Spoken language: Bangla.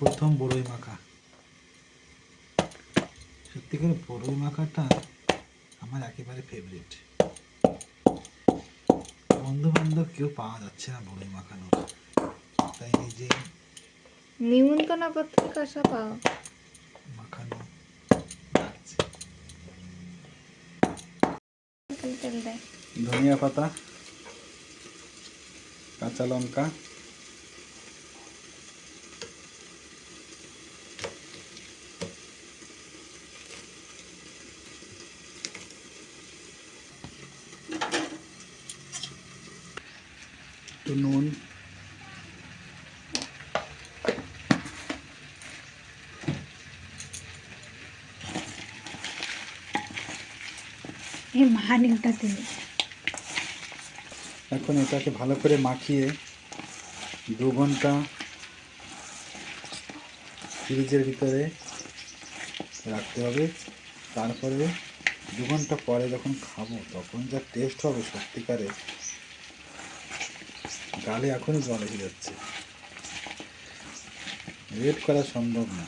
প্রথম বড়ই মাখা, সত্যি করে বড়ই মাখাটা আমার একেবারে ফেভারিট। বন্ধু বান্ধব কেউ পাওয়া যাচ্ছে না বড়ই মাখানো, তাই নিজে নিমন্ত্রণ পত্রিকা আসা পাও মাখানো যাচ্ছে। ধনিয়া পাতা, কাঁচা লঙ্কা, একটু নুন, এখন এটাকে ভালো করে মাখিয়ে 2 ঘন্টা ফ্রিজের ভিতরে রাখতে হবে। তারপরে 2 ঘন্টা পরে যখন খাবো তখন যা টেস্ট হবে, সত্যিকারে গালে এখনই জল এসে যাচ্ছে, ওয়েট করা সম্ভব না।